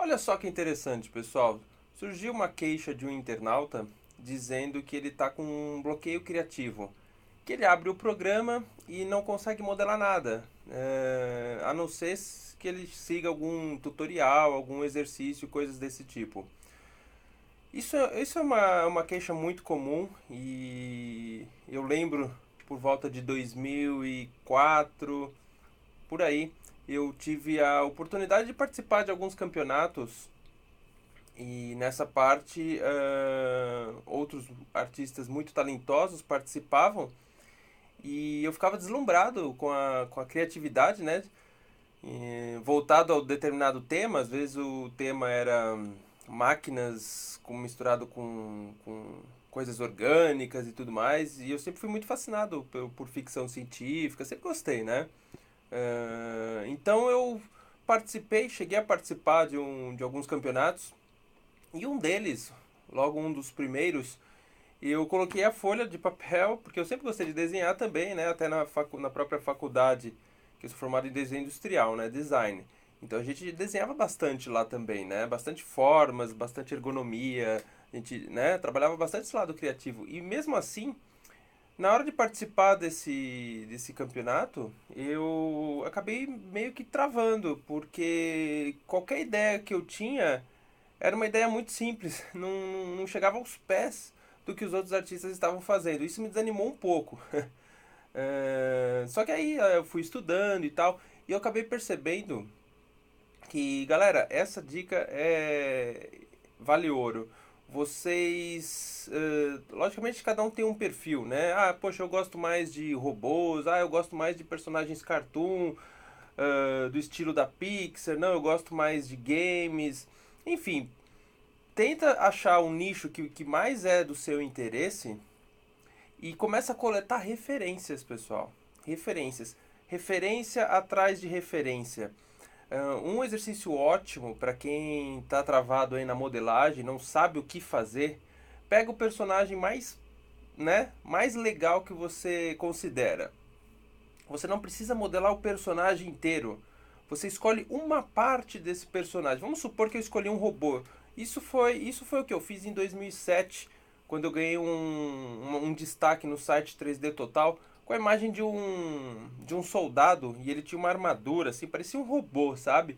Olha só que interessante, pessoal. Surgiu uma queixa de um internauta dizendo que ele está com um bloqueio criativo. Que ele abre o programa e não consegue modelar nada, a não ser que ele siga algum tutorial, algum exercício, coisas desse tipo. Isso é uma queixa muito comum e eu lembro por volta de 2004, por aí, eu tive a oportunidade de participar de alguns campeonatos e nessa parte outros artistas muito talentosos participavam e eu ficava deslumbrado com a criatividade, né? E, voltado ao determinado tema, às vezes o tema era máquinas misturado com coisas orgânicas e tudo mais, e eu sempre fui muito fascinado por ficção científica, sempre gostei, né? Então eu cheguei a participar de alguns campeonatos, e um deles, logo um dos primeiros, eu coloquei a folha de papel, porque eu sempre gostei de desenhar também, né? Até na própria faculdade, que eu sou formado em desenho industrial, né? Design. Então a gente desenhava bastante lá também, né? Bastante formas, bastante ergonomia. A gente, né? Trabalhava bastante esse lado criativo. E mesmo assim, na hora de participar desse campeonato, eu acabei meio que travando, porque qualquer ideia que eu tinha era uma ideia muito simples, não chegava aos pés do que os outros artistas estavam fazendo. Isso me desanimou um pouco. Só que aí eu fui estudando e tal, e eu acabei percebendo que, galera, essa dica vale ouro. Vocês, logicamente, cada um tem um perfil, né? Ah, poxa, eu gosto mais de robôs, eu gosto mais de personagens cartoon, do estilo da Pixar, não, eu gosto mais de games. Enfim, tenta achar um nicho que mais é do seu interesse e começa a coletar referências, pessoal. Referências. Referência atrás de referência. Um exercício ótimo para quem está travado aí na modelagem, não sabe o que fazer, pega o personagem mais legal que você considera. Você não precisa modelar o personagem inteiro. Você escolhe uma parte desse personagem. Vamos supor que eu escolhi um robô. Isso foi o que eu fiz em 2007, quando eu ganhei um destaque no site 3D Total com a imagem de um soldado e ele tinha uma armadura, assim, parecia um robô, sabe?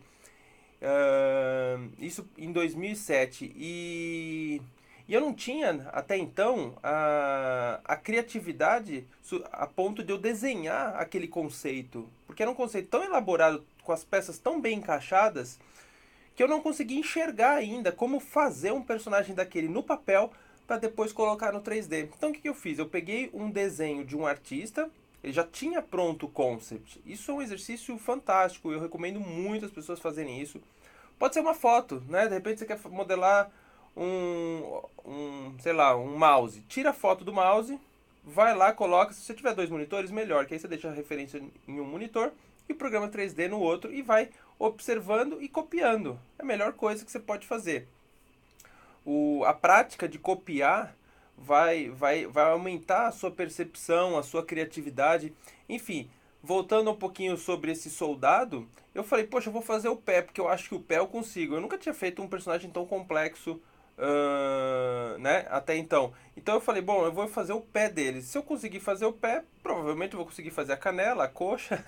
Isso em 2007. E eu não tinha, até então, a criatividade a ponto de eu desenhar aquele conceito. Porque era um conceito tão elaborado, com as peças tão bem encaixadas, que eu não conseguia enxergar ainda como fazer um personagem daquele no papel para depois colocar no 3D. Então o que eu fiz? Eu peguei um desenho de um artista, ele já tinha pronto o concept. Isso é um exercício fantástico, eu recomendo muito as pessoas fazerem isso. Pode ser uma foto, né? De repente você quer modelar sei lá, um mouse. Tira a foto do mouse, vai lá, coloca. Se você tiver dois monitores, melhor, que aí você deixa a referência em um monitor e o programa 3D no outro e vai observando e copiando. É a melhor coisa que você pode fazer. A prática de copiar vai aumentar a sua percepção, a sua criatividade. Enfim, voltando um pouquinho sobre esse soldado, eu falei, poxa, eu vou fazer o pé, porque eu acho que o pé eu consigo. Eu nunca tinha feito um personagem tão complexo, né, até então. Então eu falei, bom, eu vou fazer o pé dele. Se eu conseguir fazer o pé, provavelmente eu vou conseguir fazer a canela, a coxa,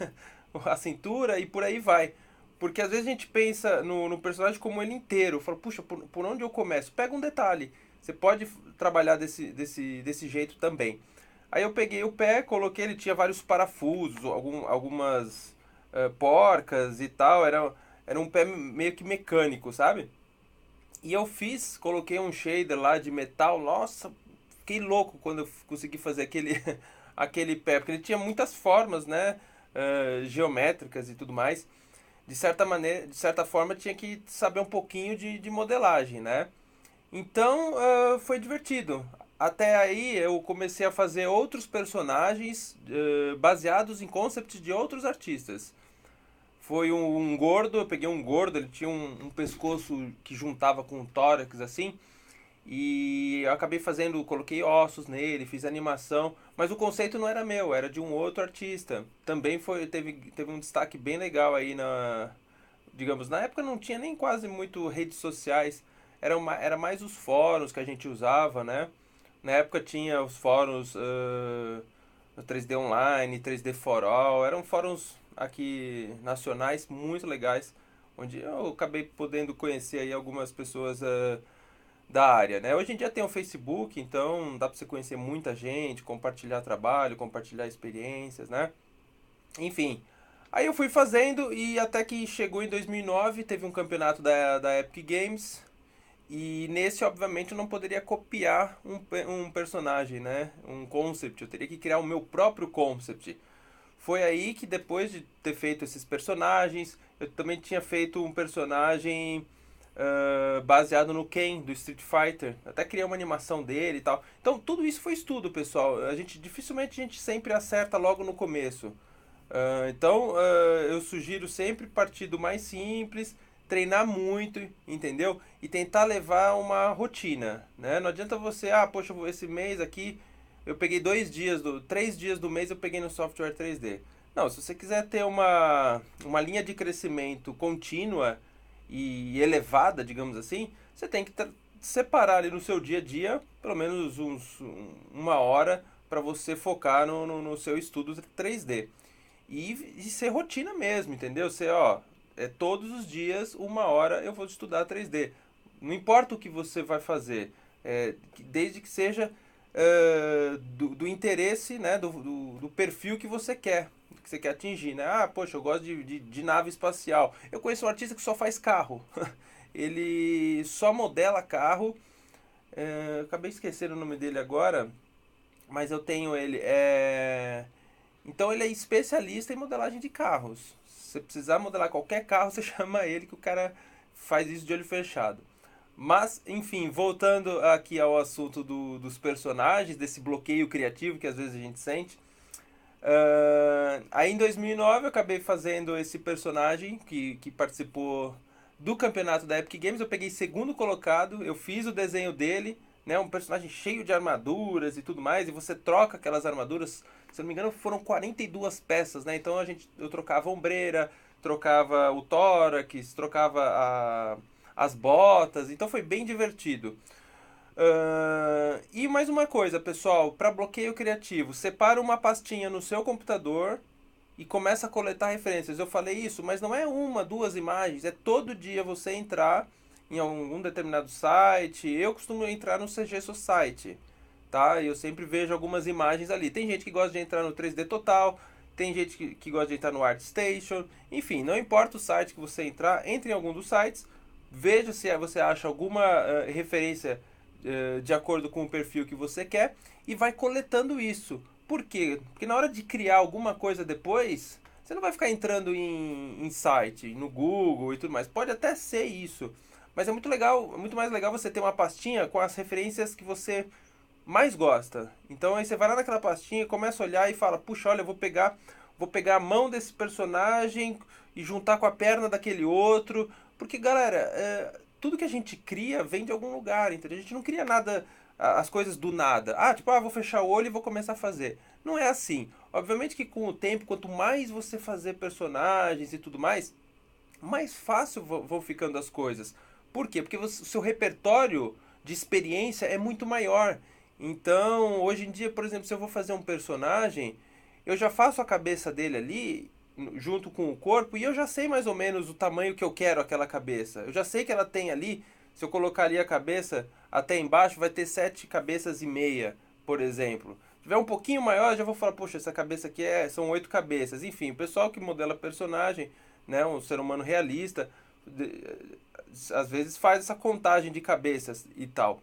a cintura e por aí vai. Porque às vezes a gente pensa no personagem como ele inteiro. Fala, puxa, por onde eu começo? Pega um detalhe. Você pode trabalhar desse jeito também. Aí eu peguei o pé, coloquei, ele tinha vários parafusos, algumas porcas e tal. Era um pé meio que mecânico, sabe? E eu coloquei um shader lá de metal. Nossa, fiquei louco quando eu consegui fazer aquele pé. Porque ele tinha muitas formas, né? Geométricas e tudo mais. De certa forma, tinha que saber um pouquinho de modelagem, né? Então, foi divertido. Até aí eu comecei a fazer outros personagens baseados em concepts de outros artistas. Foi um gordo, eu peguei um gordo, ele tinha um pescoço que juntava com um tórax assim. E eu acabei coloquei ossos nele, fiz animação, mas o conceito não era meu, era de um outro artista. Também teve um destaque bem legal aí digamos, na época não tinha nem quase muito redes sociais, era mais os fóruns que a gente usava, né? Na época tinha os fóruns 3D Online, 3D For All, eram fóruns aqui nacionais muito legais, onde eu acabei podendo conhecer aí algumas pessoas da área, né? Hoje em dia tem o Facebook, então dá para você conhecer muita gente, compartilhar trabalho, compartilhar experiências, né? Enfim, aí eu fui fazendo e até que chegou em 2009, teve um campeonato da Epic Games e nesse, obviamente, eu não poderia copiar um personagem, né? Um concept, eu teria que criar o meu próprio concept. Foi aí que depois de ter feito esses personagens, eu também tinha feito um personagem baseado no Ken, do Street Fighter. Até criei uma animação dele e tal. Então tudo isso foi estudo, pessoal. Dificilmente a gente sempre acerta logo no começo. Então eu sugiro sempre partir do mais simples, treinar muito, entendeu? E tentar levar uma rotina, né? Não adianta você, poxa, esse mês aqui eu peguei 3 dias do mês eu peguei no software 3D. Não, se você quiser ter uma linha de crescimento contínua e elevada, digamos assim, você tem que separar ali no seu dia a dia, pelo menos uma hora, para você focar no seu estudo 3D. E ser rotina mesmo, entendeu? Você, todos os dias, uma hora eu vou estudar 3D. Não importa o que você vai fazer, desde que seja do interesse, né, do perfil que você quer atingir, né? Poxa, eu gosto de nave espacial. Eu conheço um artista que só faz carro. Ele só modela carro. Eu acabei esquecendo o nome dele agora, mas eu tenho ele. Então ele é especialista em modelagem de carros. Se você precisar modelar qualquer carro, você chama ele que o cara faz isso de olho fechado. Mas, enfim, voltando aqui ao assunto dos personagens, desse bloqueio criativo que às vezes a gente sente. Aí em 2009 eu acabei fazendo esse personagem que participou do campeonato da Epic Games. Eu peguei segundo colocado, eu fiz o desenho dele, né, um personagem cheio de armaduras e tudo mais, e você troca aquelas armaduras, se eu não me engano foram 42 peças, né? Então eu trocava a ombreira, trocava o tórax, trocava as botas, então foi bem divertido. E mais uma coisa, pessoal, para bloqueio criativo, separa uma pastinha no seu computador e começa a coletar referências. Eu falei isso, mas não é uma, duas imagens, é todo dia você entrar em algum determinado site. Eu costumo entrar no CG Society, tá? E eu sempre vejo algumas imagens ali. Tem gente que gosta de entrar no 3D Total, tem gente que gosta de entrar no ArtStation. Enfim, não importa o site que você entrar, entre em algum dos sites, veja se você acha alguma referência de acordo com o perfil que você quer e vai coletando isso. Por quê? Porque na hora de criar alguma coisa depois, você não vai ficar entrando em site, no Google e tudo mais. Pode até ser isso, mas é muito legal, é muito mais legal você ter uma pastinha com as referências que você mais gosta. Então aí você vai lá naquela pastinha, começa a olhar e fala: "Puxa, olha, eu vou pegar a mão desse personagem e juntar com a perna daquele outro". Porque, galera, tudo que a gente cria vem de algum lugar, entendeu? A gente não cria nada, as coisas do nada. Tipo, vou fechar o olho e vou começar a fazer. Não é assim. Obviamente que com o tempo, quanto mais você fazer personagens e tudo mais fácil vão ficando as coisas. Por quê? Porque o seu repertório de experiência é muito maior. Então, hoje em dia, por exemplo, se eu vou fazer um personagem, eu já faço a cabeça dele ali junto com o corpo e eu já sei mais ou menos o tamanho que eu quero aquela cabeça. Eu já sei que ela tem ali, se eu colocar ali a cabeça até embaixo, vai ter 7,5 cabeças, por exemplo. Se tiver um pouquinho maior, eu já vou falar, poxa, essa cabeça aqui são 8 cabeças. Enfim, o pessoal que modela personagem, né, um ser humano realista, às vezes faz essa contagem de cabeças e tal.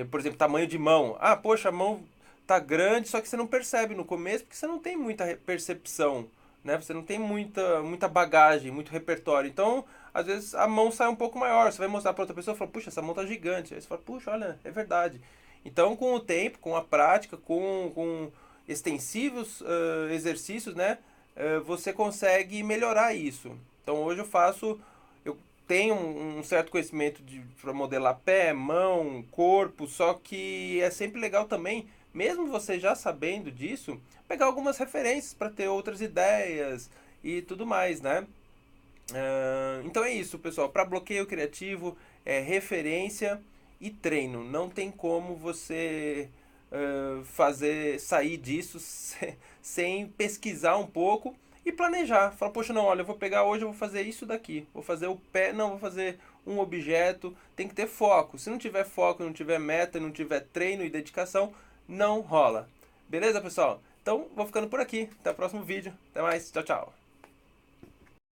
Por exemplo, tamanho de mão. Poxa, a mão tá grande, só que você não percebe no começo, porque você não tem muita percepção, né? Você não tem muita bagagem, muito repertório. Então, às vezes a mão sai um pouco maior. Você vai mostrar para outra pessoa e fala: "Puxa, essa mão tá gigante". Aí você fala: "Puxa, olha, é verdade". Então, com o tempo, com a prática, com extensivos exercícios, né? Você consegue melhorar isso. Então, hoje eu tenho um certo conhecimento para modelar pé, mão, corpo, só que é sempre legal também, mesmo você já sabendo disso, pegar algumas referências para ter outras ideias e tudo mais, né? Então é isso, pessoal. Para bloqueio criativo, é referência e treino. Não tem como você sair disso sem pesquisar um pouco e planejar. Fala, poxa, não, olha, eu vou pegar hoje, eu vou fazer isso daqui. Vou fazer o pé, não, vou fazer um objeto. Tem que ter foco. Se não tiver foco, não tiver meta, não tiver treino e dedicação, não rola. Beleza, pessoal? Então, vou ficando por aqui. Até o próximo vídeo. Até mais. Tchau, tchau.